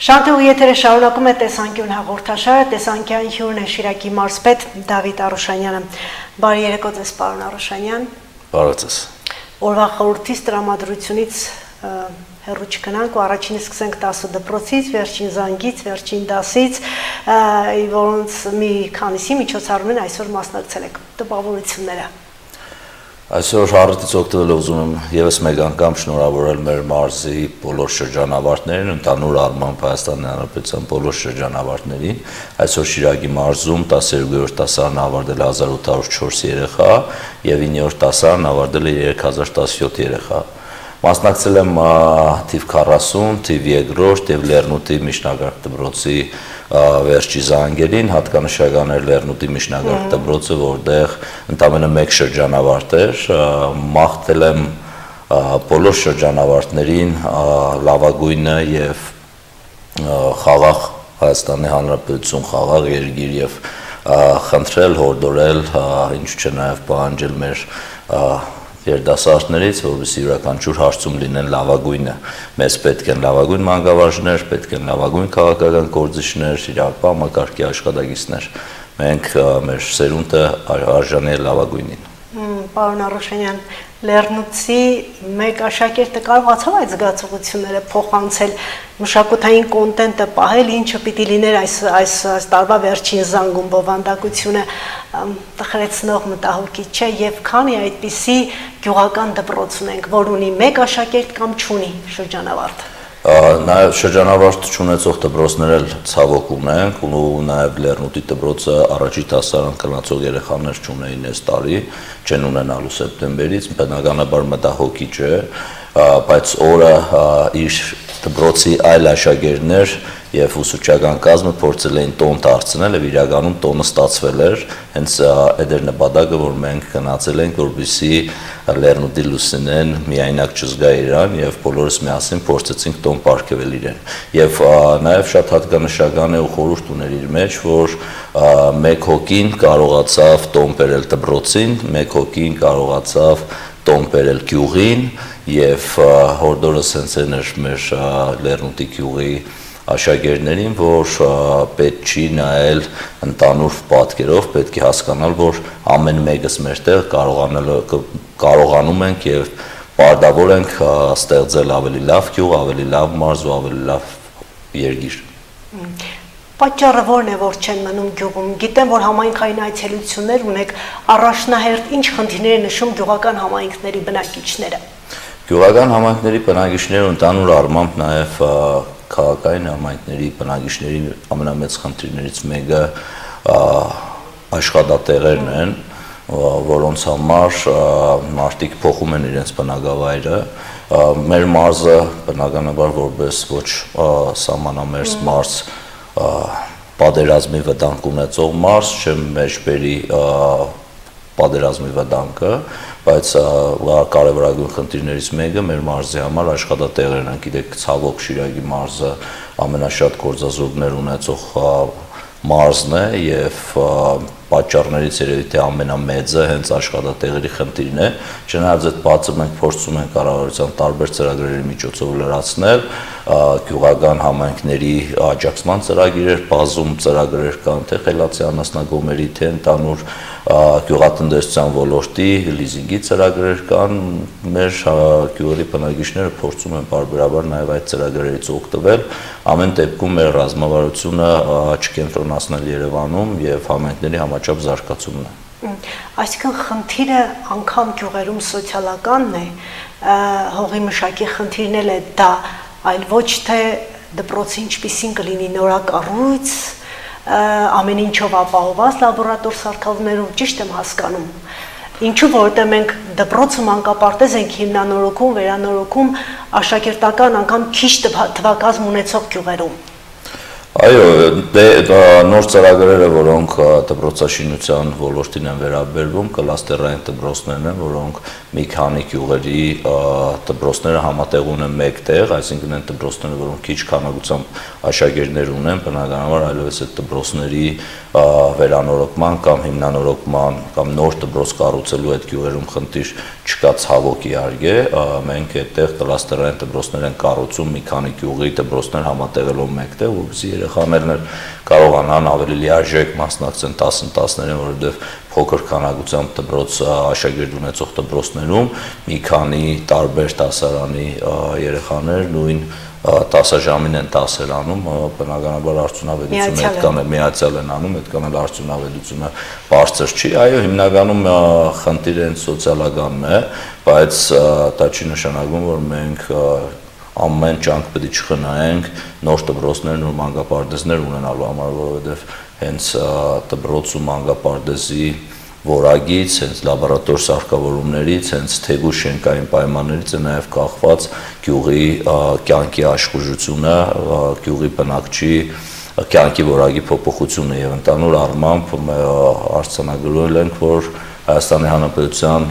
Շանթը ու եթերը շարունակում է տեսանկյուն հաղորդաշարը, տեսանկյան հյուրն է Շիրակի մարզպետ Դավիթ Արուշանյանը։ Բարի երեկո ձեզ, պարոն Արուշանյան։ Բարի ձեզ։ Օրվա խորհրդից տրամադրությունից հեռու չգնանք ու առաջինը սկսենք 10 դպրոցից, վերջին զանգից, վերջին դասից, որոնց մի քանիսի միջոցառումին այսօր մասնակցել եք։ Տպավորությունները։ Այսօր առիթից օգտվելով ուզում եմ ևս մեկ անգամ շնորհավորել մեր մարզի բոլոր շրջանավարտներին, ընդհանուր առմամբ Հայաստանի Հանրապետության բոլոր շրջանավարտներին։ Այսօր Շիրակի մարզում 12-րդ դասարանը ավարտել 1804 երեխա եւ 9-րդ դասարանը ավարտել է 3017 երեխա։ Մասնակցել եմ թիվ 40, թիվ 2-րդ եւ Լեռնուտի միջնակարգ դպրոցի վերջի զանգերին, հատկանշական էր Լեռնուտի միջնակարգ դպրոցը, որտեղ ընդամենը մեկ շրջանավարտ էր, մաղթել եմ բոլոր շրջանավարտներին լավագույնը եւ խաղաղ Հայաստանի Հանրապետություն, խաղաղ երկիր եւ խնդրել, հորդորել, ինչու՞ չէ նաեւ պահանջել մեր երդասարտներից, որովհետեւ յուրաքանչյուր հարցում լինեն լավագույնը։ Մեզ պետք են լավագույն մանկավարժներ, պետք են լավագույն քաղաքական գործիչներ, իրավապահ համակարգի աշխատակիցներ։ Մենք մեր սերունդը արժանի է լավագույնին։ Պարոն Արուշանյան, Լեռնուտի մեկ աշակերտը կարողացավ այդ զգացողությունները փոխանցել, մշակութային կոնտենտը պահել, ինչը պիտի լիներ այս տարվա վերջին զանգում բովանդակությունը տխրեցնող մտահոգիչ չէ, եւ քանի այդպիսի գյուղական դպրոց ունենք, որ ունի մեկ աշակերտ կամ չունի շրջանավարտ։ Նաև շրջանավարտ չունեցող դպրոցներ էլ ցավոք ունենք, ու նաև Լեռնուտի դպրոցը առաջի դասարան գնացող երեխաներ չունեին այս տարի, չեն ունենալու սեպտեմբերից, բնականաբար մտահոգիչ է, բայց օրը իր դպրոցի այլ աշակերտներ եւ ուսուցչական կազմը փորձել էին տոն դարձնել եւ իրականում տոնը ստացվել էր, հենց այդ էր նպատակը, որ մենք գնացել ենք, որպեսզի Լեռնուտի Լուսինեն միայնակ չզգա իրան եւ բոլորս միասին փորձեցինք տոն պարգևել իրեն։ Եվ նաեւ շատ հատկանշական է ու խորհուրդ ուներ իր մեջ, որ մեկ հոգին կարողացավ տոն բերել դպրոցին, մեկ հոգին կարողացավ տոն բերել գյուղին եւ հորդորս հենց էր մեր Լեռնուտի գյուղի աշակերտներին, որ պետք չի նայել ընդանուր պատկերով, պետք է հասկանալ, որ ամեն մեկս մերտեղ կարողանում ենք եւ պարտավոր ենք ստեղծել ավելի լավ գյուղ, ավելի լավ մարզ ու ավելի լավ երկիր։ Պատճառը ո՞րն է, որ չեն մնում գյուղում։ Գիտեմ, որ համայնքային այցելություններ ունեք, առաջնահերթ ինչ խնդիրներ նշում գյուղական համայնքների բնակիչները։ Գյուղական համայնքների բնակիչները ընդհանուր առմամբ նաեւ քաղաքային համայնքների բնակիչների ամենամեծ խնդիրներից մեկը աշխատատեղերն են, որոնց համար մարդիկ փոխում են իրենց բնակավայրը։ Մեր մարզը բնականաբար որպես ոչ սահմանամերձ մարզ, պատերազմի վտանգ ունեցող մարզ, չեմ մեջբերի պատերազմի վտանգը, բայց կարևորագույն խնդիրներից մեկը մեր մարզի համար աշխատատեղերն են։ Գիտեք, ցավոք Շիրակի մարզը ամենաշատ գործազուրկներ ունեցող մարզն է եւ պատճառներից երևի թե ամենամեծը հենց աշխատատեղերի խնդիրն է։ Չնայած այդ բացը մենք փորձում ենք կառավարության տարբեր ծրագրերի միջոցով լրացնել, գյուղական համայնքների աջակցման ծրագրեր, բազում ծրագրեր կան, թե խելացի անասնագոմերի, թե ընդհանուր գյուղատնտեսության ոլորտի լիզինգի ծրագրեր կան, մեր գյուղերի բնակիչները փորձում են բարբերաբար նաև այդ ծրագրերից օգտվել, ամեն դեպքում մեր ռազմավարությունը չկենտրոնացնել Երևանում եւ համայնքների համաչափ զարգացումն է։ Այսինքն խնդիրը անգամ գյուղերում սոցիալականն է, հողի մշակի խնդիրն էլ է դա, այլ ոչ թե դպրոցի ինչպիսին կլինի նորակառույց, ամեն ինչով ապահովված լաբորատոր սարքավորներով, ճիշտ եմ հասկանում։ Ինչու, որտեղ մենք դպրոցը մանկապարտեզ ենք հիմնանորոգում, վերանորոգում աշակերտական անգամ քիչ թվակազմ ունեցող գյուղերում։ Այո, նոր ծրագրերը, որոնք դպրոցաշինության ոլորտին են վերաբերվում, կլաստերային դպրոցներն են, որոնք մի քանի գյուղերի դպրոցները համատեղում են մեկ տեղ, այսինքն են դպրոցները, որոնք քիչ քանակությամբ աշակերտներ ունեն, բնականաբար այլևս այդ դպրոցների վերանորոգման կամ հիմնանորոգման կամ նոր դպրոց կառուցելու այդ գյուղերում խնդիր չկա, ցավոք իհարկե, մենք այդտեղ կլաստերային դպրոցներ են կառուցում մի քանի գյուղի դպրոցներ համատեղելով մեկտեղ, որպեսզի երեխաներն կարողանան ավելի լիարժեք մասնակցեն 10-10-ներին, որովհետև փոքր քանակությամբ դպրոց աշակերտ ունեցող դպրոցներում մի քանի տարբեր դասարանի երեխաներ նույն տասաժամին են դասեր անում, բնականաբար արդյունավետությունը այդքան էլ միացյալ են անում, այդքան էլ արդյունավետությունը բարձր չի, այո, հիմնականում խնդիրը սոցիալականն է, բայց դա չի նշանակում, որ մենք ամեն ջանք պետք է չխնայենք նոր դպրոցներ, նոր մանկապարտեզներ ունենալու համար, որովհետև հենց դպրոց ու մանկապարտեզի որակից, հենց լաբորատոր սարքավորումներից, հենց թեգու շենքային պայմաններից է նաև կախված գյուղի կյանքի աշխուժությունը, գյուղի բնակչի կյանքի որակի փոփոխությունը եւ ընդհանուր առմամբ արձանագրել ենք, որ Հայաստանի Հանրապետության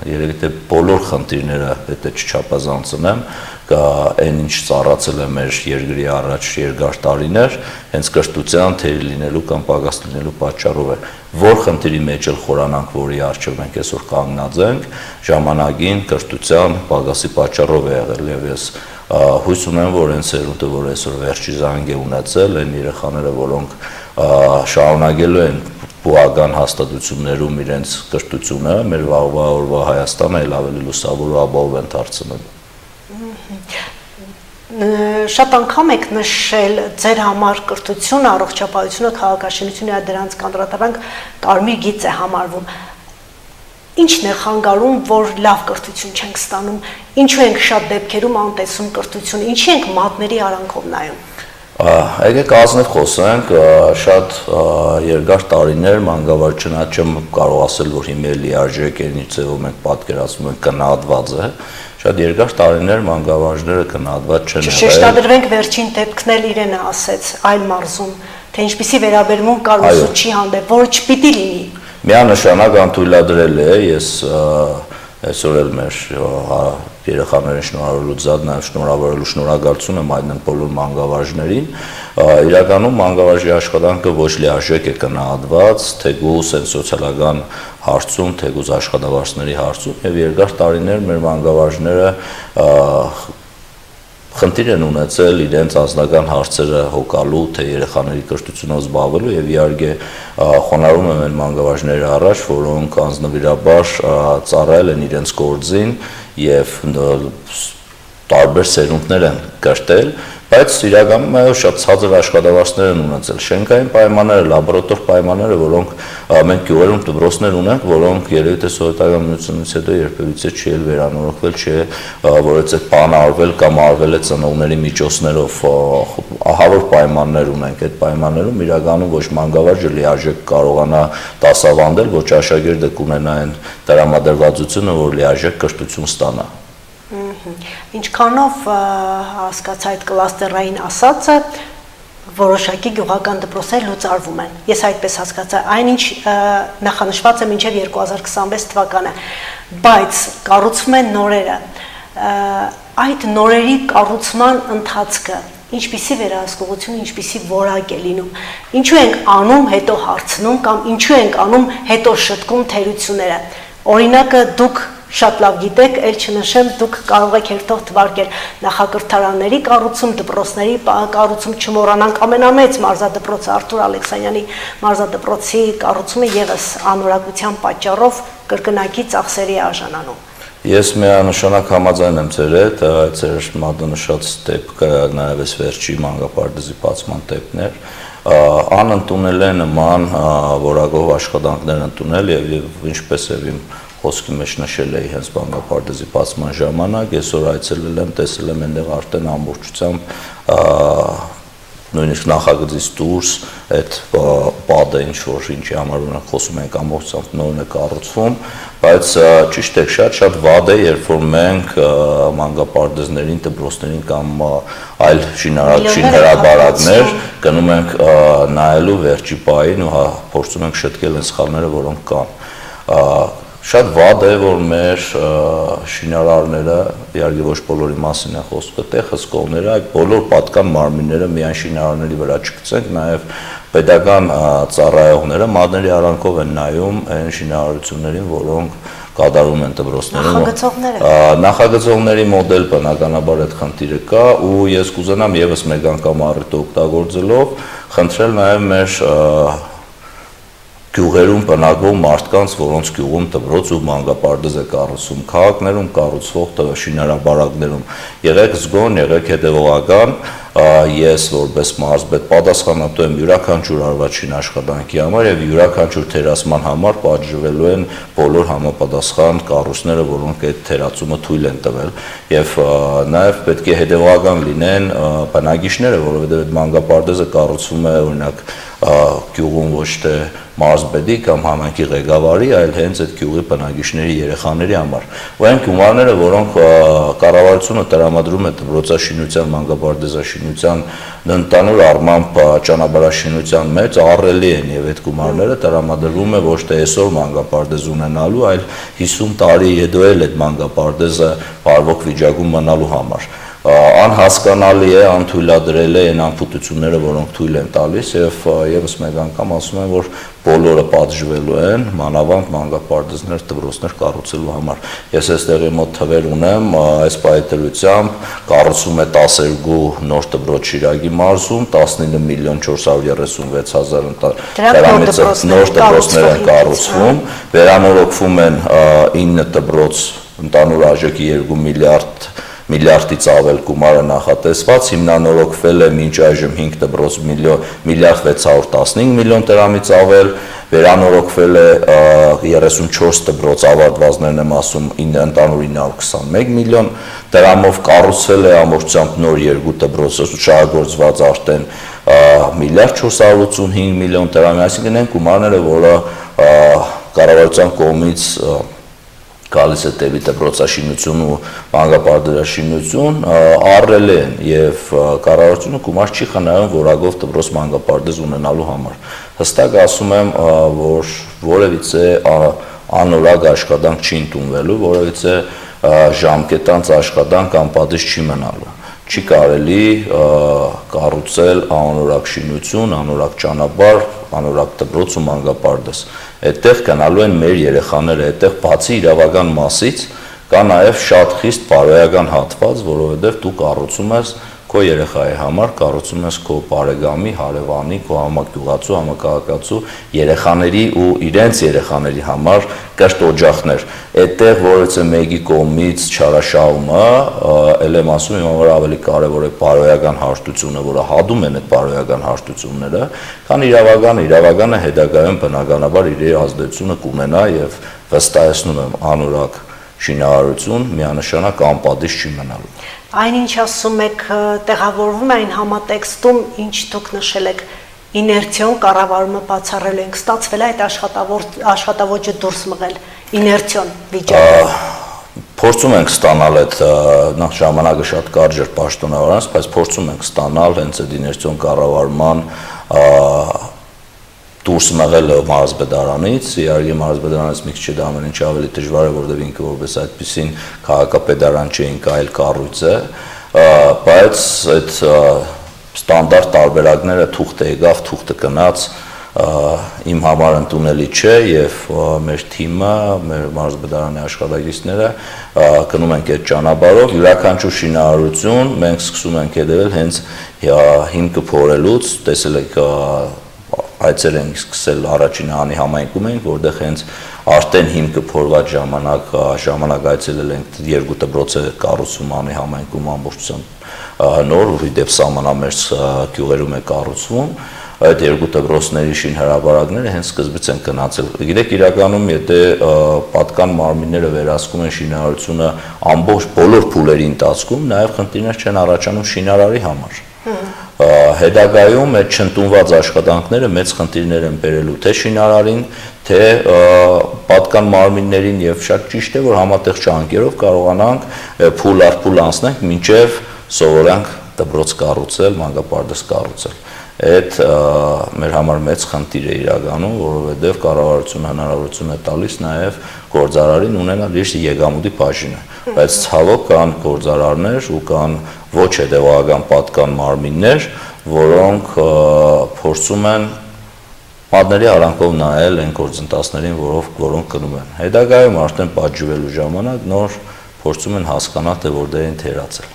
երևի թե բոլոր խնդիրները պետք է չչափազանցնեմ, այն ինչ ծառացել է մեր երկրի առաջ երկար տարիներ, հենց կրթության թերի լինելու կամ պակաս լինելու պատճառով է։ Որ խնդիրի մեջ էլ խորանանք, որի առջև մենք այսօր կանգնած ենք, ժամանակին կրթության պակասի պատճառով է եղել եւ ես հույս ունեմ, որ այն սերունդը, որ այսօր վերջի զանգ է ունեցել, այն երեխաները, որոնք շարունակելու են բուհական հաստատություններում իրենց կրթությունը, մեր վաղվա օրվա Հայաստանը էլ ավելի լուսավոր ու ապահով են դարձնելու։ Շատ անգամ եք նշել ձեր համար կրթությունը, առողջապահությունը, քաղաքաշինությունը, դրանց կանդրադառնանք կարմիր գիծ է համարվում։ Ինչն է խանգարում, որ լավ կրթություն չենք ստանում, ինչու ենք շատ դեպքերում անտեսում կրթություն, ինչի ենք մատների արանքով նայում։ Եկեք ազնիվ խոսենք, շատ երկար տարիներ մանկավարժությունը չեմ կարող ասել, որ հիմա լիարժեք է, ինչ ձևով մենք պատկերացնում ենք գնահատված է, շատ երկար տարիներ մանկավարժները գնահատված չեն եղել։ Շեշտադրվենք վերջին դեպքն էլ իրենը ասեց այլ մարզում, թե ինչպիսի վերաբերմունք կար ուսուցչի հանդեպ, որը չպիտի լինի։ Միանշանակ անթույլատրել է, ես այսօր էլ մեր երեխաներին շնորհավորելու զատ, նաև շնորհավորելու շնորհակալություն եմ հայտնել բոլոր մանկավարժներին։ Իրականում մանկավարժի աշխատանքը ոչ լիարժեք է գնահատված, թեկուզ այն սոցիալական հարցում, թեկուզ աշխատավարձների հարցում եւ երկար տարիներ մեր մանկավարժները խնդիր են ունեցել իրենց անձնական հարցերը հոգալու, թե երեխաների կրթությունով զբաղվելու եւ իհարկե խոնարհում եմ այն մանկավարժների առաջ, որոնք անձնվիրաբար ծառայել են իրենց գործին եւ տարբեր սերունդներ են կրտել, բայց իրականում այո շատ ցածր աշխատավարձներ են ունեցել։ Շենքային պայմանները, լաբորատոր պայմանները, որոնք մենք գյուղերում դպրոցներ ունենք, որոնք երևի թե սովետական միությունից հետո երբևիցե չի էլ վերանորոգվել, չի որից այդ բանը արվել կամ արվել է ծնողների միջոցներով, ահավոր պայմաններ ունենք։ Այդ պայմաններում իրականում ոչ մանկավարժը լիարժեք կարողանա դասավանդել, ոչ աշակերտը կունենա այն տրամադրվածությունը, որ լիարժեք կրթություն ստանա։ Ինչքանով հասկացա այդ կլաստերային ասածը, որոշակի գյուղական դպրոցներ լուծարվում են։ Ես այդպես հասկացա, այնինչ նախանշված է մինչև 2026 թվականը, բայց կառուցվում են նորերը։ Այդ նորերի կառուցման ընթացքը ինչպիսի վերահսկողություն, ինչպիսի որակ է լինում։ Ինչու ենք անում, հետո հարցնում կամ ինչու ենք անում, հետո շտկում թերությունները։ Օրինակը դուք շատ լավ գիտեք, ել չնշեմ, դուք կարող եք հերթով թվարկել նախակրթարանների կառուցում, դպրոցների կառուցում, չմոռանանք ամենամեծ մարզադպրոցը Արթուր Ալեքսանյանի մարզադպրոցի կառուցումը եւս անորակության պատճառով կրկնակի ծախսերի արժանանում։ Ես միանշանակ համաձայն եմ ձեր հետ, այդ ձեր մատնանշած դեպքը նաև այս վերջի մանկապարտեզի բացման դեպքն էր, անընդունել է նման որակով աշխատանքներ ընդունել եւ ինչպես եւ իմ խոսքի մեջ նշել էի հենց մանկապարտեզի բացման ժամանակ, այսօր այցելել եմ, տեսել եմ այնտեղ արդեն ամբողջությամբ նույնիսկ նախագծից դուրս այդ բադը ինչի համար ունենք խոսում ենք ամբողջությամբ նորն է կառուցվում, բայց ճիշտ է շատ վատ է, երբ որ մենք մանկապարտեզներին, դպրոցներին կամ այլ շինհրապարակներ գնում ենք նայելու վերջի պահին ու փորձում ենք շտկել այն սխալները, որոնք կան։ Շատ վատ է, որ մեր շինարարները, իհարկե ոչ բոլորի մասին է խոսքը, հսկողները, այդ բոլոր պատկան մարմինները միայն շինարարների վրա չգցենք, նաև պետական ծառայողները մատների արանքով են նայում այն շինարարություններին, որոնք կատարում են դպրոցներում։ Նախագծողների մոդել բնականաբար այդ խնդիրը կա ու ես կուզենամ եւս մեկ անգամ առիթ օգտագործելով խնդրել նաև մեր գյուղերում բնակվող մարդկանց, որոնց գյուղում դպրոց ու մանկապարտեզ է կառուցվում, քաղաքներում կառուցվող շինարարություններում, եղեք զգոն, եղեք հետևողական, ես որպես մարզպետ պատասխանատու եմ յուրաքանչյուր արվաչին աշխատանքի համար եւ յուրաքանչյուր թերացման համար պատժվելու են բոլոր համապատասխան կառույցները, որոնք այդ թերացումը թույլ են տվել եւ նաեւ պետք է հետևողական լինեն բնակիչները, որովհետեւ այդ մանկապարտեզը կառուցվում է օրինակ գյուղում ոչ թե մարզպետի կամ համայնքի ղեկավարի, այլ հենց այդ գյուղի բնակիչների երեխաների համար։ Ու այն գումարները, որոնք կառավարությունը տրամադրում է դպրոցաշինության, մանկապարտեզաշինության, ընդհանուր առմամբ ճանապարհաշինության մեջ ահռելի են եւ այդ գումարները տրամադրվում է ոչ թե այսօր մանկապարտեզ ունենալու, այլ 50 տարի հետո էլ այդ մանկապարտեզը բարվոք վիճակում մնալու համար։ Անհասկանալի է, անթույլատրել է այն անփութությունները, որոնք թույլ են տալիս եւ եւս մեկ անգամ ասում եմ, որ բոլորը պատժվելու են մանավանդ մանկապարտեզներ, դպրոցներ կառուցելու համար։ Ես այստեղի մոտ թվեր ունեմ, այս պայթերությամբ կառուցվում է 12 նոր դպրոց Շիրակի մարզում, 19 միլիոն 436 հազար դրամից նոր դպրոցներ են կառուցվում, վերանորոգվում են 9 դպրոց, ընդհանուր արժեքի 2 միլիարդից ավել գումարը նախատեսված, հիմնանորոգվել է մինչ այժմ 5 դպրոց միլիարդ 615 միլիոն դրամից ավել, վերանորոգվել է 34 դպրոց ավարտվածներն եմ ասում ընդհանուր 921 միլիոն դրամով, կառուցվել է ամբողջությամբ նոր 2 դպրոց, շահագործված արդեն միլիարդ 485 միլիոն դրամի, այսինքն այն գումարները, որը կառավարության կողմից գալիս է դեպի դպրոցաշինություն ու մանկապարտեզաշինություն, ահռելի են եւ կառավարությունը գումար չի խնայում որակով դպրոց մանկապարտեզ ունենալու համար։ Հստակ ասում եմ, որ որևիցե անորակ աշխատանք չի ընդունվելու, որևիցե ժամկետանց աշխատանք անպատիժ չի մնալու։ Չի կարելի կառուցել անորակ շինություն, անորակ ճանապարհ, անորակ դպրոց ու մանկապարտեզ։ Այդտեղ գնալու են մեր երեխաները, այդտեղ բացի իրավական մասից կա նաև շատ խիստ բարոյական հատված, որովհետև դու կառուցում ես քո երեխայի համար, կառուցում ես քո բարեկամի, հարևանի, քո համագյուղացու, համակարգացու երեխաների ու իրենց երեխաների համար կրտ օջախներ։ Այդտեղ որևէ մեկի կողմից չարաշահումը, ել եմ ասում, իմ համար ավելի կարևոր է բարոյական հաշտությունը, որը հադում են այդ բարոյական հաշտությունները, քան իրավականը հետագայում բնականաբար իր ազդեցությունը կունենա եւ վստահեցնում եմ անորակ շինարարություն միանշանակ անպատիժ չի մնալու։ Այնինչ ասում եք, տեղավորվում է այն համատեքստում, ինչ դուք նշել եք, իներցիոն կառավարումը բացառել ենք, ստացվել է այդ աշխատավոճը դուրս մղել, իներցիոն վիճակը։ Փորձում ենք ստանալ այդ ժամանակը շատ կարճ էր պաշտոնավարանից, բայց փորձում ենք ստանալ հենց այդ իներցիոն կառավարման դուրս մղելը մարզպետարանից, իհարկե մարզպետարանից մի քիչ դա ամեն ինչ ավելի դժվար է, որովհետև ինքը որպես այդպեսին քաղաքապետարան չէ, ինքը այլ կառույց է, բայց այդ ստանդարտ տարբերակները թուղթը եկավ, թուղթը գնաց, իմ համար ընդունելի չէ եւ մեր թիմը, մեր մարզպետարանի աշխատակիցները գնում ենք այդ ճանապարհով, յուրաքանչյուր շինարարություն մենք սկսում ենք հետևել հենց հիմքը փորելուց, տեսել եք այցեր ենք սկսել առաջին հանի համայնքում ենք, որտեղ հենց արդեն հիմքը փորված ժամանակ այցելել ենք 2 դպրոց է կառուցվում անի համայնքում ամբողջությամբ նոր ու դեպ սահմանամերձ գյուղերում է կառուցվում, այդ 2 դպրոցների շինհրապարակները հենց սկզբից են գնացել։ Գիտեք, իրականում եթե պատկան մարմինները վերահսկում են շինարարությունը ամբողջ բոլոր փուլերի ընթացքում, նաև խնդիրներ չեն առաջանում շինարարի համար։ Հետագայում այդ չընդունված աշխատանքները մեծ խնդիրներ են բերելու թե շինարարին, թե պատկան մարմիններին եւ շատ ճիշտ է, որ համատեղ ջանքերով կարողանանք փուլ առ փուլ անցնենք մինչեւ սովորանք դպրոց կառուցել, մանկապարտեզ կառուցել։ Այդ մեր համար մեծ խնդիր է իրականում, որովհետեւ կառավարությունը հնարավորություն է տալիս նաեւ գործարարին ունենալ իր եկամուտի բաժինը, բայց ցավոք կան գործարարներ ու կան ոչ հետևողական պատկան մարմիններ, որոնք փորձում են մատների արանքով նայել այն գործընթացներին, որոնք գնում են։ Հետագայում արդեն պատժվելու ժամանակ նոր փորձում են հասկանալ, թե որտեղ են թերացել։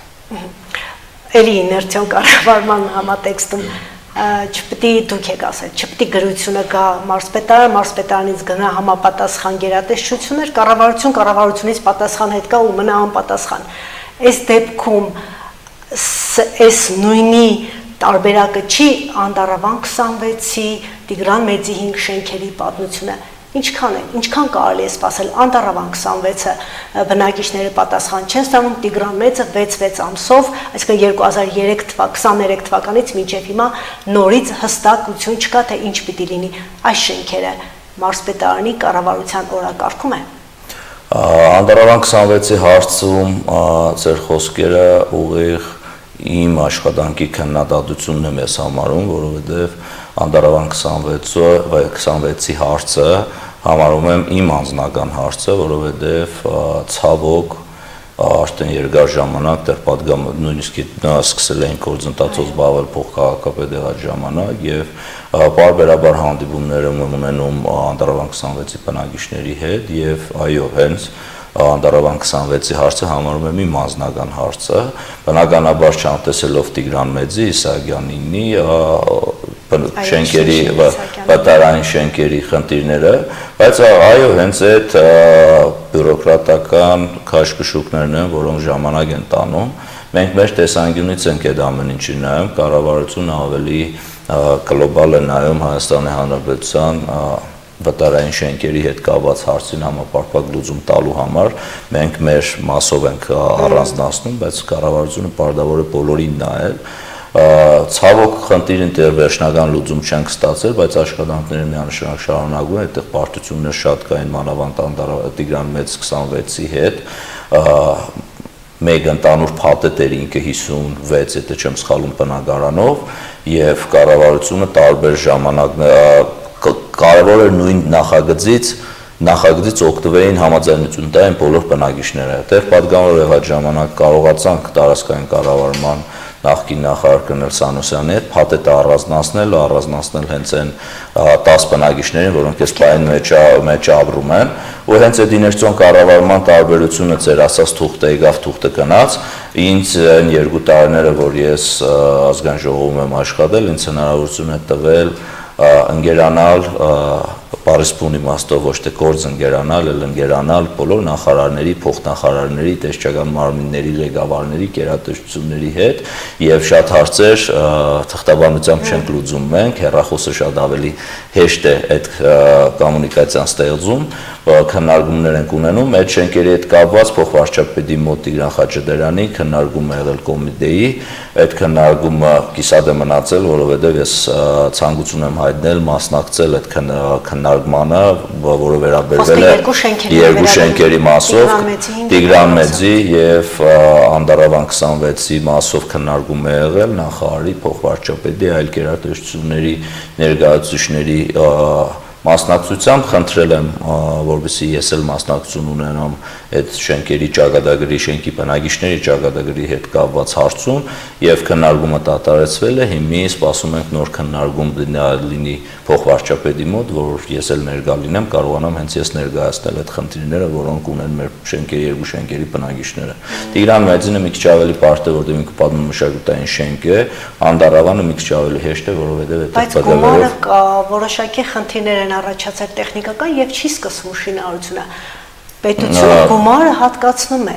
Էլի իներցիոն կառավարման համատեքստում չպետք է դուք եք ասել, չպետք է գրությունը գա մարզպետարան, մարզպետարանից գնա համապատասխան գերատեսչություններ, կառավարությունից պատասխան հետ գա ու մնա անպատասխան։ Այս դեպքում այս նույնի տարբերակը չի Անդառավան 26-ի Տիգրան Մեծի 5 շենքերի պատմությունը, ինչքան կարելի է սպասել Անդառավան 26-ը բնակիչները պատասխան չեն ստանում, Տիգրան Մեծը 6 ամսով, այսինքն 2023 թվականից մինչև հիմա նորից հստակություն չկա, թե ինչ պիտի լինի այս շենքերը մարզպետարանի կառավարության օրակարգում է։ Անդառավան 26-ի հարցում ձեր խոսքերը ուղիղ իմ աշխատանքի քննադատությունն է մեզ համարում, որովհետև Անդառավան 26-ի հարցը համարում եմ իմ անձնական հարցը, որովհետև ցավոք արդեն երկար ժամանակ դեռ պատգամ նույնիսկ սկսել էին գործընթացով զբաղվել փոխքաղաքապետի այդ ժամանակ եւ բարբերաբար հանդիպումներ եմ ունենում Անդառավան 26-ի բնակիչների հետ եւ այո հենց Անդառավան 26-ի հարցը համարում եմ իմ անձնական հարցը, բնականաբար չանտեսելով Տիգրան Մեծի, Իսահակյանինի շենքերի, վատարային շենքերի խնդիրները, բայց այո, հենց այդ բյուրոկրատական քաշքշուկներն են, որոնք ժամանակ են տանում, մենք մեր տեսանկյունից ենք այդ ամեն ինչի նայում, կառավարությունը ավելի գլոբալ է նայում Հայաստանի Հանրապետության վատարային շենքերի հետ կապված հարցին համապարփակ լուծում տալու համար մենք մեր մասով ենք առանձնացնում, բայց կառավարությունը պարտավոր է բոլորին նայել։ Ցավոք խնդիրին դեռ վերջնական լուծում չենք ստացել, բայց աշխատանքները միանշանակ շարունակվում են, այդտեղ պարտություններ շատ կային մանավանդ Տիգրան Մեծ 26-ի հետ։ Մեկ ընդանուր փաթեթ էր ինքը 56, եթե չեմ սխալվում բնակարանով, եւ կառավարությունը տարբեր ժամանակներ կարևոր էր նույն նախագծից օգտվեին համաձայնություն տային բոլոր բնակիչները։ Դեռ պատգամավոր եղած ժամանակ կարողացանք տարածքային կառավարման նախկին նախարար Կնել Սանոսյանի հետ փաթեթը առանձնացնել հենց այն 10 բնակիչներին, որոնք այս պահին մեջ ապրում են, ու հենց այդ իներցիոն կառավարման տարբերությունը ծեր ասած թուղթը եկավ, թուղթը գնաց, ինձ այն 2 տարիները, որ ես ազգային ժողովում եմ աշխատել, ինձ հնարավորություն է տվել ընկերանալ Պարիսպուն իմաստով ոչ թե գործ ընկերանալ, այլ ընկերանալ բոլոր նախարարների, փոխնախարարների, տեսչական մարմինների, ղեկավարների, գերատեսչությունների հետ եւ շատ հարցեր թղթաբանությամբ չենք լուծում մենք, հեռախոսը շատ ավելի հեշտ է այդ կոմունիկացիան ստեղծում, քննարկումներ ենք ունենում, այդ շենքերի հետ կապված փոխվարչապետի մոտ Տիգրան Խաչատրյանի քննարկում է եղել կոմիտեի, այդ քննարկումը կիսատ է մնացել, որովհետեւ ես ցանկություն եմ հայտնել մասնակցել այդ քննարկմանը, որը վերաբերվել է երկու շենքերի մասով, Տիգրան Մեծի եւ Անդառավան 26-ի մասով քննարկում է եղել նախարարի, փոխվարչապետի, այլ գերատեսչությունների ներկայացուցիչների մասնակցությամբ խնդրել եմ, որպեսզի ես էլ մասնակցություն ունենամ այդ շենքերի ճակատագրի, շենքի բնակիչների ճակատագրի հետ կապված հարցում եւ քննարկումը դատարեցվել է, հիմա սպասում ենք նոր քննարկում լինի փոխվարչապետի մոտ, որ ես էլ ներկա լինեմ, կարողանամ հենց ես ներկայացնել այդ խնդիրները, որոնք ունեն մեր շենքերի երկու շենքերի բնակիչները։ Տիգրան Մեծինը մի քիչ ավելի բարդ է, որտեղ ինքը պատմամշակութային շենք է, Անդառավանը մի քիչ ավելի հեշտ է, որովհետեւ այդ գումարը որոշակի խնդիրներ են առաջացել տեխնիկական եւ չի սկսվում շինարարությունը։ Պետությունը գումարը հատկացնում է,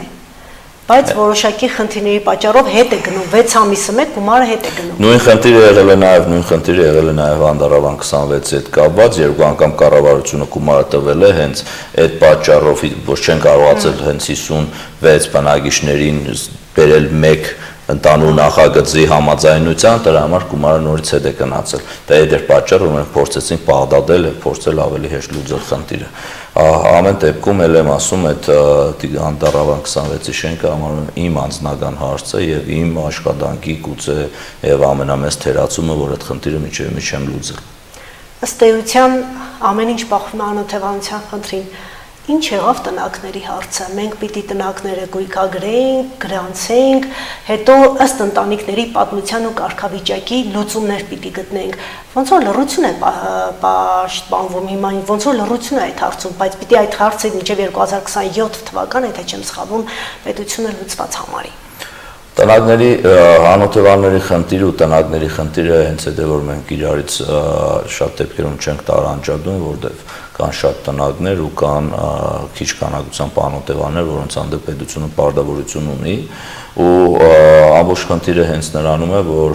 բայց որոշակի խնդիրների պատճառով հետ է գնում 6 ամիսը մեկ գումարը հետ է գնում։ Նույն խնդիրը եղել է նաեւ Անդառավան 26-ի հետ կապված, երկու անգամ կառավարությունը գումարը տվել է հենց այդ պատճառով, ոչ չեն կարողացել հենց 56 բնակիչներին բերել մեկ ընդանուր նախագծի համաձայնության, դրա համար գումարը նորից հետ է գնացել։ Դա էր պատճառը, որ մենք փորձեցինք պահպանել եւ փորձել ավելի հեշտ լուծել խնդիրը։ Ամեն դեպքում էլ եմ ասում, այդ Անդառավան 26-ի շենքը համարում եմ իմ անձնական հարցը եւ իմ աշխատանքի գուցե եւ ամենամեծ թերացումը, որ այդ խնդիրը միջև չեմ լուծել։ Ըստ էության ամեն ինչ բախվում է անօթևանության խնդրին։ Ինչ եղավ տնակների հարցը։ Մենք պիտի տնակները գույքագրենք, գրանցենք, հետո ըստ ընտանիքների պատմության ու կարգավիճակի լուծումներ պիտի գտնենք։ Ոնց որ լռություն է պաշտպանվում հիմա, ոնց որ լռություն է այդ հարցում, բայց պիտի այդ հարցը մինչև 2027 թվականը, եթե չեմ սխալվում, պետությունը լուծված համարի։ Տնակների անօթևանների խնդիրը ու տնակների խնդիրը հենց այդ է, որ մենք իրարից շատ դեպքերում չենք տարանջատում, որտեղ կան շատ տնակներ ու կան քիչ քանակությամբ անօթևաններ, որոնց հանդեպ պետությունը պարտավորություն ունի, ու ամբողջ խնդիրը հենց նրանում է, որ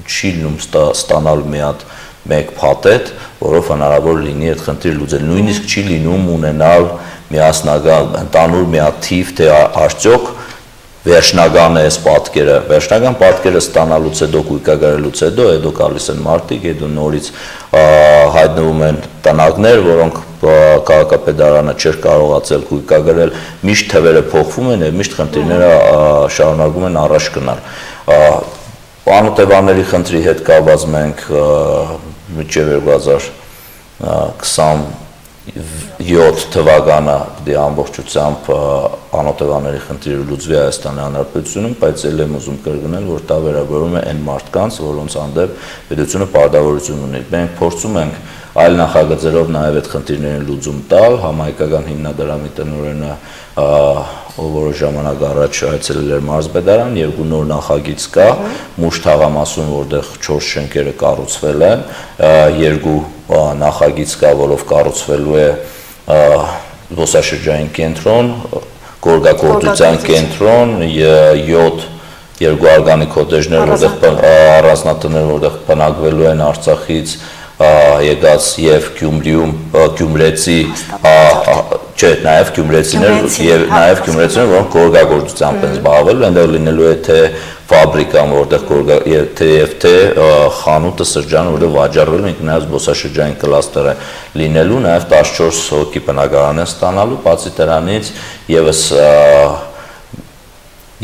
չի լինում ստանալ մի հատ մեկ փաթեթ, որով հնարավոր լինի այդ խնդիրը լուծել։ Նույնիսկ չի լինում ունենալ միասնական ընդհանուր մի հատ թիվ, թե արդյոք վերջնական է այս պատկերը, վերջնական պատկերը ստանալուց հետո, գույքագրելուց հետո գալիս են մարդիկ, հետո նորից հայտնվում են տնակներ, որոնք քաղաքապետարանը չէր կարողացել գույքագրել, միշտ թվերը փոխվում են եւ միշտ խնդիրները շարունակում են առաջ գնալ։ Անօթևանների խնդրի հետ կապված մենք մինչև 2027 թվականը դե ամբողջությամբ անօթևանների խնդիրը լուծվի Հայաստանի Հանրապետությունում, բայց ել եմ ուզում կրկնել, որ դա վերաբերում է այն մարդկանց, որոնց հանդեպ պետությունը պարտավորություն ունի։ Մենք փորձում ենք այլ նախագծերով նաև այդ խնդիրներին լուծում տալ, համահայկական հիմնադրամի տնօրենը որոշ ժամանակ առաջ այցելել էր մարզպետարան, երկու նոր նախագիծ կա, Մուշ թաղամասում, որտեղ 4 շենքերը կառուցվել են, երկու նախագիծ կա, որով կառուցվելու է զբոսաշրջային կենտրոն, գորգագործության կենտրոն, 7 երկու արգանիկ կոտեջներ, որտեղ առանձնատներ, որտեղ բնակվելու են Արցախից եկած եւ Գյումրեցի, չէ, նաեւ Գյումրեցիներ եւ նաեւ Գյումրեցիներ, որոնք գորգագործությամբ են զբաղվել, այնտեղ լինելու է թե ֆաբրիկան, որտեղ թե խանութը, սրճարանը, որտեղ վաճառվելու է, նաեւ զբոսաշրջային կլաստեր է լինելու, նաեւ 14 հոգի բնակարան են ստանալու, բացի դրանից եւս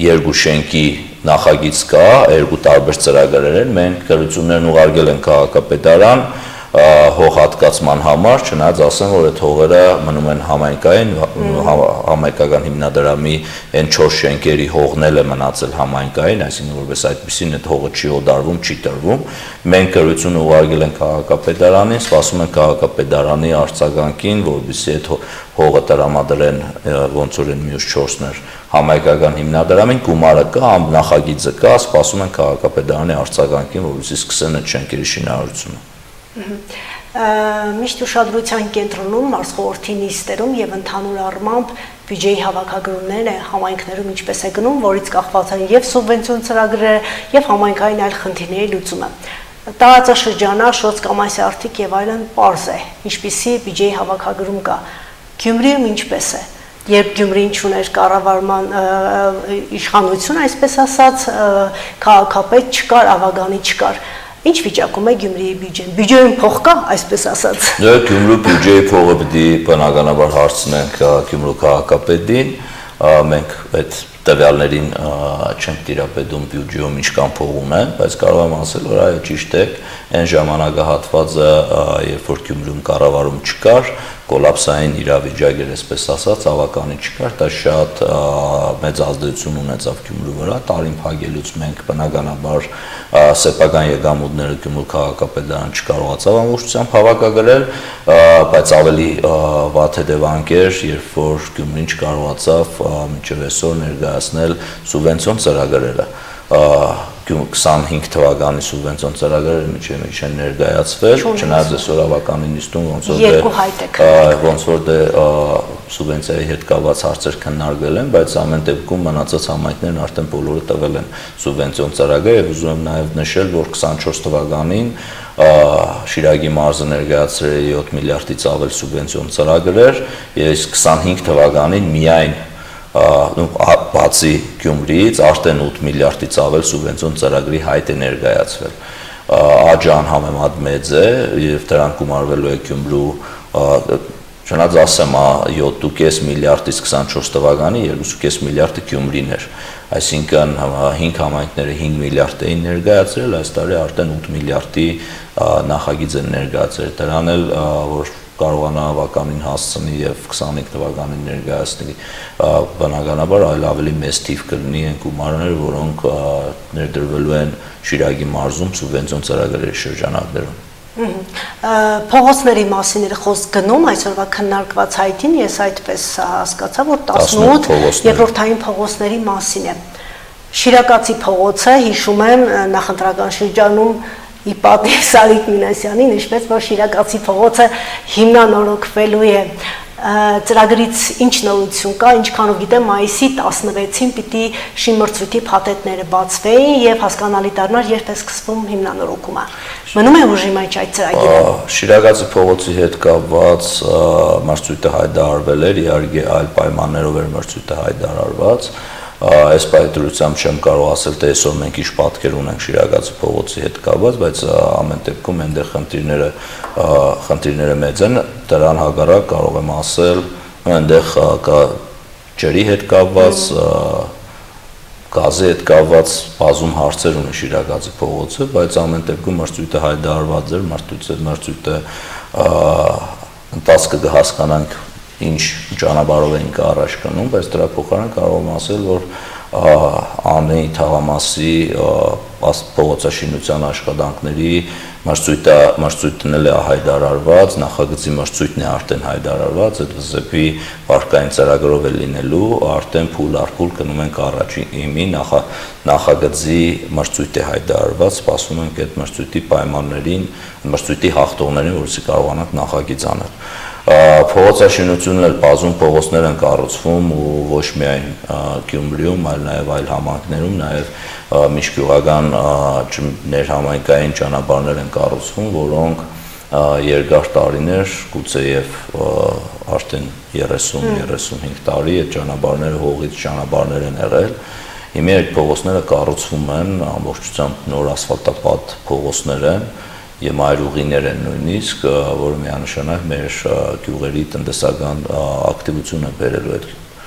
երկու շենքի նախագիծ կա, երկու տարբեր ծրագրեր են, մենք գրություններն ուղարկել ենք քաղաքապետարան հողհատկացման համար, չնայած ասեմ, որ այդ հողերը մնում են համայնքային, համայնքական հիմնադրամի այն 4 շենքերի հողն էլ է մնացել համայնքային, այսինքն որպես այդպեսին այդ հողը չի օդարվում, չի տրվում։ Մենք գրությունը ուղարկել ենք քաղաքապետարանին, սպասում ենք քաղաքապետարանի արձագանքին, որպեսզի այդ հողը տրամադրեն ոնց որ են մյուս 4-ներ համայնքական հիմնադրամին, գումարը կա, նախագիծը կա, սպասում ենք քաղաքապետարանի արձագանքին, որպեսզի սկսեն այդ շենքերի շինարարությունը։ Միշտ ուշադրության կենտրոնում մարզխորհրդի նիստերում եւ ընդհանուր առմամբ բյուջեի հավաքագրումները համայնքներում ինչպես է գնում, որից կախված են եւ սուբվենցիոն ծրագրերը եւ համայնքային այլ խնդիրների լուծումը։ Տարածաշրջանակ, Շոց-Կամասի արդիկ եւ այլն պարզ է, ինչպիսի բյուջեի հավաքագրում կա։ Գյումրիում ինչպես է։ Երբ Գյումրին չուներ կառավարման իշխանություն, այսպես ասած, քաղաքապետ չկար, ավագանի չկար։ Ինչ վիճակում է Գյումրիի բյուջեն։ Բյուջեում փող կա, այսպես ասած։ Դե Գյումրու բյուջեի փողը պիտի բնականաբար հարցնենք Գյումրու քաղաքապետին, մենք այդ տվյալներին չենք տիրապետում բյուջեում ինչքան փող ունեն, բայց կարող եմ ասել, որ այո, ճիշտ է, այն ժամանակահատվածը, երբ որ Գյումրիում կառավարում չկար, կոլապսային իրավիճակ էր, այսպես ասած, ավականի չկար, դա շատ մեծ ազդեցություն ունեցավ Գյումրու վրա, տարին փակելուց մենք բնականաբար սեփական եկամուտները Գյումրու քաղաքապետարան չկարողացավ ամբողջությամբ հավաքագրել, բայց ավելի վատ հետևանք էր, երբ որ Գյումրին չկարողացավ մինչև այսօր ներկայացնել սուբվենցիոն ծրագրերը։ 25 թվականի սուբվենցիոն ծրագրերը մինչև չեն ներկայացվել, չնայած այսօր ավականի նիստում ոնց որ դե սուբվենցիայի հետ կապված հարցեր քննարկվել են, բայց ամեն դեպքում մնացած համայնքներն արդեն բոլորը տվել են սուբվենցիոն ծրագրեր եւ ուզում եմ նաեւ նշել, որ 24 թվականին Շիրակի մարզը ներկայացրել է 7 միլիարդից ավել սուբվենցիոն ծրագրեր, իսկ 25 թվականին միայն բացի Գյումրիից արդեն 8 միլիարդից ավել սուբվենցիոն ծրագրի հայտ է ներկայացվել։ Աճը անհամեմատ մեծ է եւ դրան գումարվելու է Գյումրու չնայած ասեմ 7.5 միլիարդից 24 թվականի 2.5 միլիարդը Գյումրին էր, այսինքն 5 համայնքները 5 միլիարդ էին ներկայացրել, այս տարի արդեն 8 միլիարդի նախագիծ են ներկայացրել, դրան էլ որ կարողանա ավականին հասցնի եւ 25 թվականին ներկայացնի բնականաբար այլ ավելի մեծ թիվ կլինի են գումարներ, որոնք ներդրվելու են Շիրակի մարզում սուբվենցիոն ծրագրերի շրջանակներում։ Փողոցների մասին էր խոսք գնում այսօրվա քննարկված հայտին, ես այդպես հասկացա, որ 18 երկրորդային փողոցների մասին է։ Շիրակացի փողոցը, հիշում եմ, նախընտրական շրջանում ի պատիվ Սարիկ Մինասյանին, ինչպես որ Շիրակացի փողոցը հիմնանորոգվելու է, ծրագրից ինչ նորություն կա, ինչքանով գիտեմ, մայիսի 16-ին պիտի շինմրցույթի փաթեթները բացվեին եւ հասկանալի դառնար երբ է սկսվում հիմնանորոգումը։ Մնում է ուժի մեջ այդ ծրագիրը։ Շիրակացի փողոցի հետ կապված մրցույթը հայտարարվել էր, իհարկե այլ պայմաններով էր մրցույթը հայտարարված։ Այս պայմանությամբ չեմ կարող ասել, թե այսօր մենք ինչ պատկեր ունենք Շիրակացի փողոցի հետ կապված, բայց ամեն դեպքում այնտեղ խնդիրները մեծ են, դրան հակառակ կարող եմ ասել, այնտեղ կա ջրի հետ կապված, գազի հետ կապված բազում հարցեր ունի Շիրակացի փողոցը, բայց ամեն դեպքում մրցույթը հայտարարված էր, մրցույթը ընթացքը կհասկանանք ինչ ճանապարհով ենք առաջ գնում, բայց դրա փոխարեն կարող եմ ասել, որ Անի թաղամասի փողոցաշինության աշխատանքների մրցույթն էլ է հայտարարված, նախագծի մրցույթն է արդեն հայտարարված, այդ վզեպի վարկային ծրագրով է լինելու, արդեն փուլ առ փուլ գնում ենք առաջ, իմի նախագծի մրցույթ է հայտարարված, սպասում ենք այդ մրցույթի պայմաններին, մրցույթի հաղթողներին, որովհետեւ կարողանանք նախագիծ անել։ Փողոցաշինությունն էլ բազում փողոցներ են կառուցվում ու ոչ միայն Գյումրիում, այլ նաև այլ համայնքներում, նաև միջգյուղական ներհամայնքային ճանապարհներ են կառուցվում, որոնք երկար տարիներ, գուցե եւ արդեն 30-35 տարի այդ ճանապարհները հողից ճանապարհներ են եղել։ Հիմա այդ փողոցները կառուցվում են, ամբողջությամբ նոր ասֆալտապատ փողոցներ են եւ մայրուղիներ են նույնիսկ, որը միանշանակ մեր գյուղերի տնտեսական ակտիվությունը բերելու է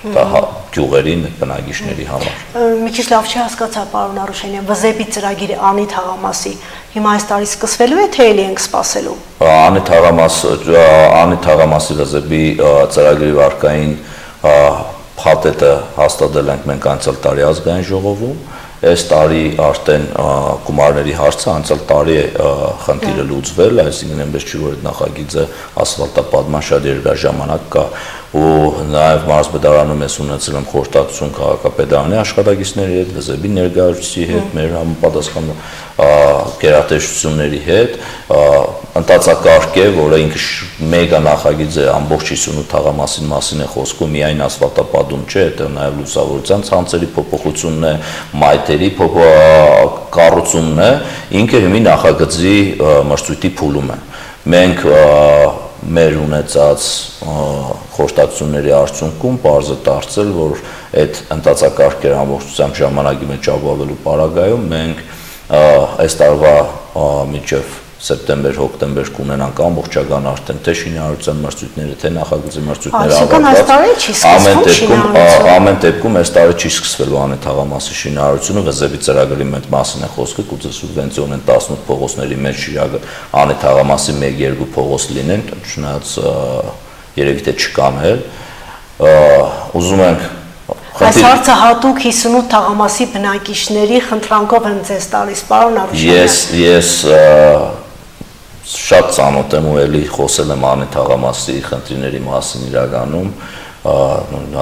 գյուղերին բնակիչների համար։ Մի քիչ լավ չհասկացա, պարոն Արուշանյան, վզեպի ծրագիրը Անի թաղամասի հիմա այս տարի սկսվելու է, թե էլի ենք սպասելու։ Անի թաղամասի վզեպի ծրագրի վարկային փաթեթը հաստատել ենք մենք անցյալ տարի ազգային ժողովում։ Այս տարի արդեն գումարների հարցը անցյալ տարի է խնդիրը լուծվել, այսինքն այնպես չի որ այդ նախագիծը ասֆալտապատման շատ երկար ժամանակ կա ու նաև մարզպետարանում ես ունեցել եմ խորհրդատվություն քաղաքապետարանի աշխատակիցների հետ, վզեպի ներկայացուցիչի հետ, մեր համապատասխան գերատեսչությունների հետ, ընթացակարգ է, որը ինքը մեգա նախագիծ է, ամբողջ 58 թաղամասի մասին է խոսքում, միայն ասֆալտապատում չէ, դա նաև լուսավորության ցանցերի փոփոխությունն է, մայթերի կառուցումն է, ինքը հիմի նախագծի մրցույթի փուլում է։ Մենք մեր ունեցած խորհրդատվությունների արդյունքում պարզ է դարձել, որ այդ ընթացակարգերը ամբողջությամբ ժամանակի մեջ ապավելու պարագայում մենք այս տարվա մինչև սեպտեմբեր-հոկտեմբեր կունենանք ամբողջական արդեն թե շինարարության մրցույթները, թե նախագծի մրցույթները ամեն դեպքում այս տարի չի սկսվելու Անի թաղամասի շինարարությունը, վզեպի ծրագրի մեծ մասին է խոսքը, գուցե սուբվենցիոն են 18 փողոցների մեջ Շիրակը Անի թաղամասի 1-2 փողոց լինեն, չնայած երևի թե չկան էլ, ուզում ենք Այս հարցը հատուկ 58 թաղամասի բնակիչների խնդրանքով եմ ձեզ տալիս, պարոն Արուշանյան։ Ես շատ ծանոթ եմ ու էլի խոսել եմ Անի թաղամասի խնդիրների մասին իրականում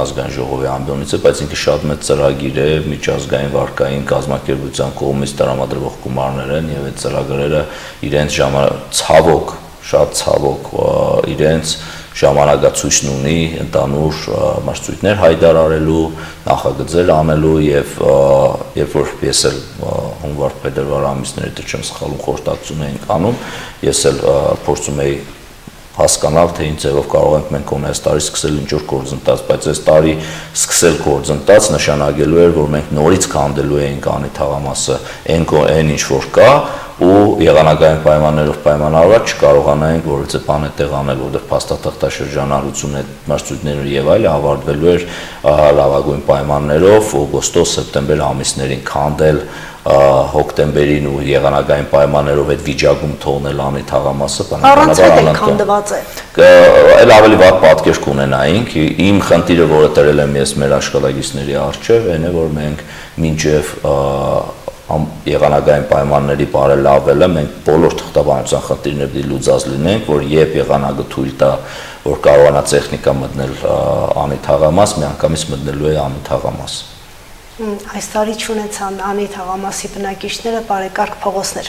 ազգային ժողովի ամբիոնից է, բայց ինքը շատ մեծ ծրագիր է, միջազգային վարկային կազմակերպության կողմից տրամադրվող գումարներ են եւ այդ ծրագրերը իրենց ցավոք, շատ ցավոք իրենց ժամանակացույցն ունի ընդանուր մրցույթներ հայտարարելու, նախագծեր անելու եւ երբ որ ես էլ հունվար-փետրվար ամիսների դեռ չեմ սխալվում խորհրդակցություն էինք անում, ես էլ փորձում էի հասկանալ, թե ինչ ձևով կարող ենք մենք այս տարի սկսել ինչ-որ գործընթաց, բայց այս տարի սկսել գործընթաց նշանակելու էր, որ մենք նորից քանդելու էինք անի թաղամասը այն ինչ որ կա ու եղանակային պայմաններով պայմանավորված չկարողանայինք որևէ բան այդտեղ անել, որտեղ փաստաթղթաշրջանառությունը, մարզությունները եւ այլը ավարտվելու էր լավագույն պայմաններով օգոստոս-սեպտեմբեր ամիսներին քանդել հոկտեմբերին ու եղանակային պայմաններով այդ վիճակում թողնել անի թաղամասը բնականաբար քանդված է։ Այլ ավելի վատ պատկեր կունենայինք։ Իմ խնդիրը, որը դրել եմ ես մեր աշխատակիցների առջև, այն է, որ մենք մինչև եղանակային պայմանների բարելավելը մենք բոլոր թղթաբանության խնդիրները պիտի լուծած լինենք, որ երբ եղանակը թույլ տա, որ կարողանա տեխնիկա մտնել անի թաղամաս, միանգամից մտնելու է անի թաղամաս։ Այս տարի չունեցան անի թաղամասի բնակիչները բարեկարգ փողոցներ։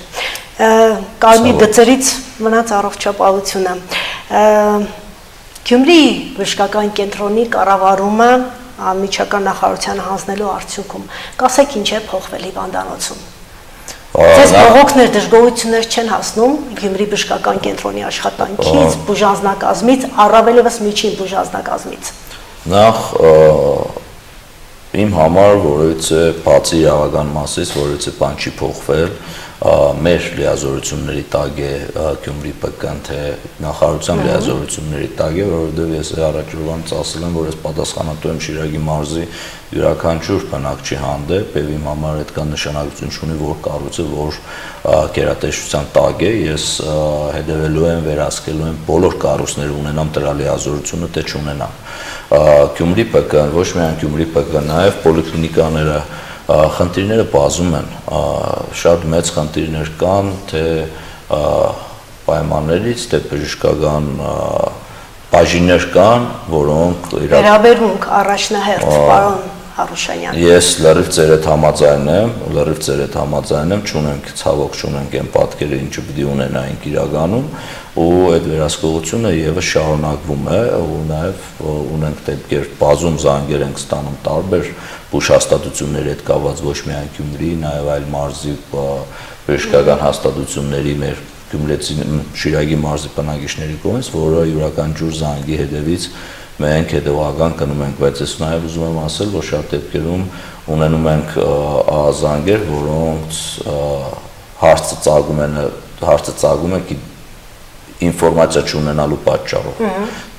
Կարմիր գծերից մնաց առողջապահությունը։ Գյումրի բժշկական կենտրոնի կառավարումը անմիջական նախարարությանը հանձնելու արդյունքում կասեք ինչ է փոխվել հիվանդանոցում։ Ձեզ բողոքներ, դժգոհություններ չեն հասնում Գյումրի բժշկական կենտրոնի աշխատանքից, բուժանձնակազմից, առավելևս միջին բուժանձնակազմից։ Նախ իմ համար որևէ բացի իրավական մասից որևէ բան չի փոխվել, մեր լիազորությունների տակ է Գյումրի ՊԿ-ն, թե նախարարության լիազորությունների տակ է, որովհետև ես առաջորդանից ասել եմ, որ ես պատասխանատու եմ Շիրակի մարզի յուրաքանչյուր բնակչի հանդեպ եւ իմ համար այդքան նշանակություն չունի, որ կառույցը որ գերատեսչության տակ է, ես հետևելու եմ, վերահսկելու եմ բոլոր կառույցները ունենամ դրա լիազորությունը, թե չունենամ։ Գյումրի ՊԿ-ն, ոչ միայն Գյումրի ՊԿ-ն, նաեւ պոլիկլինիկաները խնդիրները բազում են, շատ մեծ խնդիրներ կան, թե պայմաններից, թե բժշկական բաժիններ կան, որոնք վերաբերմունք առաջնահերթ, պարոն Հարուշանյան։ Ես լրիվ ձեր հետ համաձայն եմ, չունենք ցավոք չունենք այն պատկերը, ինչը պիտի ունենայինք իրականում, ու այդ վերահսկողությունը եւս շարունակվում է, ու նաեւ ունենք դեպքեր, բազում զանգեր ենք ստանում տարբեր բուժհաստատությունների հետ կապված, ոչ միայն Գյումրի, նաեւ այլ մարզի բժշկական հաստատությունների մեր Շիրակի մարզի բնակիչների կողմից, որը յուրաքանչյուր զանգի հետևից մենք հետևական կնում ենք, բայց ես նաև ուզում եմ ասել, որ շատ դեպքերում ունենում ենք զանգեր, որոնց հարցը ծագում է ինֆորմացիա չունենալու պատճառով։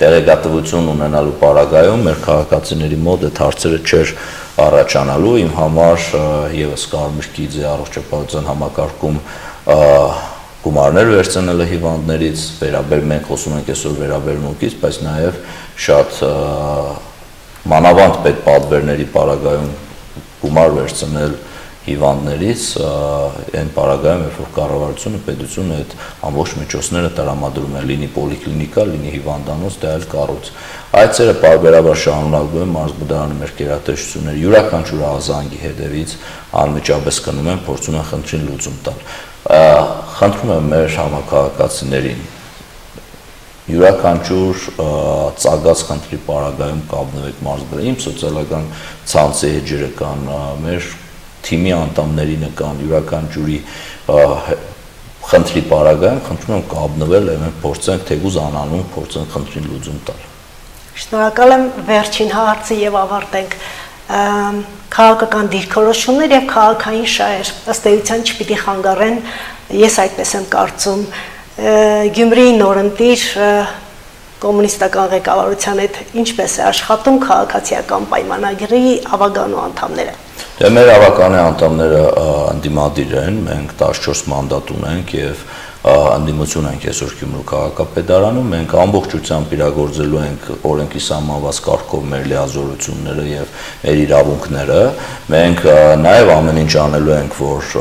Տեղեկատվություն ունենալու պարագայում մեր քաղաքացիների մոտ այդ հարցերը չէր առաջանալու, իմ համար եւս Կարմիր գիծի առողջապահության համակարգում գումարներ վերցնելը հիվանդներից, մենք խոսում ենք այսօր վերաբերմունքից, բայց նաև շատ մանավանդ պետպատվերների պարագայում գումար վերցնել հիվանդներից, այն պարագայում, երբ որ կառավարությունը, պետությունը այդ ամբողջ միջոցները տրամադրում է, լինի պոլիկլինիկա, լինի հիվանդանոց, դե այլ կառույց։ Այցերը պարբերաբար շարունակվում են, մարզբուդարանի մեր գերատեսչությունները յուրաքանչյուր ազանգի հետևից անմիջապես գնում են, փորձում են խնդրին լուծում տալ։ Խնդրում եմ մեր համակարգացիներին յուրաքանչյուր ծագած խնդրի պարագայում կապնվեք մարզբուդարանի, իմ սոցիալական ցանցի էջերը կան, մեր թիմի անդամներին կան, յուրաքանչյուրի խնդրի պարագայում խնդրում եմ կապնվել եւ մենք փորձենք թեկուզ անանուն փորձենք խնդրին լուծում տալ։ Շնորհակալ եմ, վերջին հարցը եւ ավարտենք։ Քաղաքական դիրքորոշումներ եւ քաղաքային շահեր ըստ էության չպիտի խանգարեն, ես այդպես եմ կարծում, Գյումրիի նորընտիր կոմունիստական ղեկավարության հետ ինչպես է աշխատում քաղաքացիական պայմանագրի ավագանու անդամները։ Դե մեր ավագանի անդամները ընդդիմադիր են, մենք 14 մանդատ ունենք եւ ընդդիմություն ենք այսօր Գյումրու քաղաքապետարանում, մենք ամբողջությամբ իրագործելու ենք օրենքի սահմանված կարգով մեր լիազորությունները եւ մեր իրավունքները, մենք նաեւ ամեն ինչ անելու ենք, որ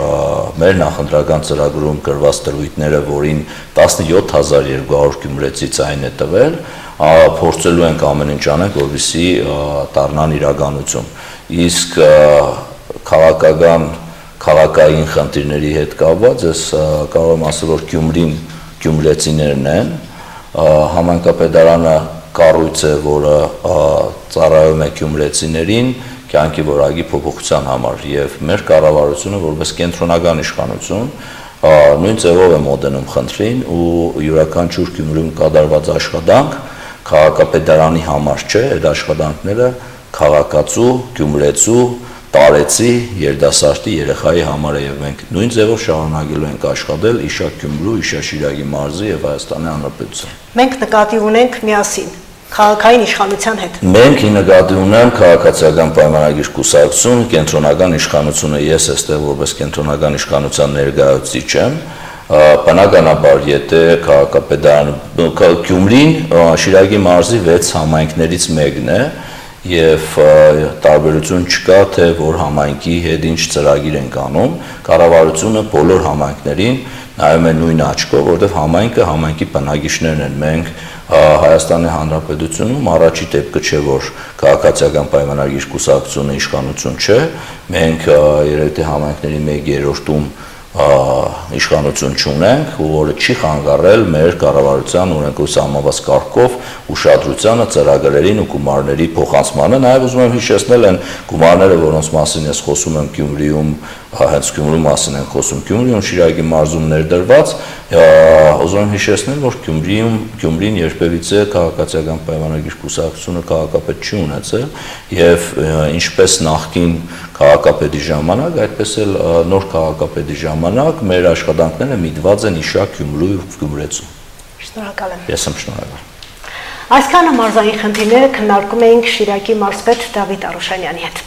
մեր նախընտրական ծրագրում գրված դրույթները, որին 17200 գյումրեցի ցայն է տվել, փորձելու ենք ամեն ինչ անենք, որպեսզի դառնան իրականություն։ Իսկ քաղաքային խնդիրների հետ կապված ես կարող եմ ասել, որ Գյումրին գյումրեցիներն են, համայնքապետարանը կառույց է, որը ծառայում է գյումրեցիներին կյանքի որակի փոփոխության համար եւ մեր կառավարությունը որպես կենտրոնական իշխանություն նույն ձևով եմ մոտենում խնդրին ու յուրաքանչյուր Գյումրիում կատարված աշխատանք քաղաքապետարանի համար չէ, այդ աշխատանքները քաղաքացու, գյումրեցու, տարեցի, երիտասարդի երեխայի համար է եւ մենք նույն ձևով շարունակելու ենք աշխատել Իշակ Գյումրու, Իշաշիրագի մարզի եւ Հայաստանի Հանրապետության։ Մենք նկատի ունենք միասին քաղաքային իշխանության հետ։ Մենք նկատի ունենք քաղաքացիական պայմանագիր կուսակցություն, կենտրոնական իշխանությունը, ես այստեղ որպես կենտրոնական իշխանության ներկայացուցիչ եմ, բնականաբար եթե Գյումրին Շիրակի մարզի 6 համայնքներից մեկն է եւ տարբերություն չկա թե որ համայնքի հետ ինչ ծրագիր են անում, կառավարությունը բոլոր համայնքներին նայում է նույն աչքով, որովհետեւ համայնքի բնակիչներն են, մենք Հայաստանի Հանրապետությունում առաջի դեպքը չէ որ քաղաքացիական պայմանագիր կուսակցությունը իշխանություն չէ, մենք երեք համայնքների 1/3-ում իշխանություն չունենք, որը չի խանգարել մեր կառավարության օրենքով սահմանված կարգով ուշադրությանը, ծրագրերին ու գումարների փոխանցմանը, նաև ուզում եմ հիշեցնել են գումարները, որոնց մասին ես խոսում եմ Գյումրիում, հենց Գյումրու մասին են խոսում, Գյումրիում Շիրակի մարզում ներդրված, ուզում եմ հիշեցնել, որ Գյումրին երբևիցե քաղաքացիական պայմանագիր կուսակցությունը քաղաքապետ չի ունեցել եւ ինչպես նախկին քաղաքապետի ժամանակ, այդպես էլ նոր քաղաքապետի ժամանակ մեր աշխատանքները միտված են Իշակ Գյումրու ու Գյումրեցու։ Շնորհակալ եմ։ Ես եմ շնորհակալ։ Այսքանը մարզային խնդիրները քննարկում էինք Շիրակի մարզպետ Դավիթ Արուշանյանի հետ։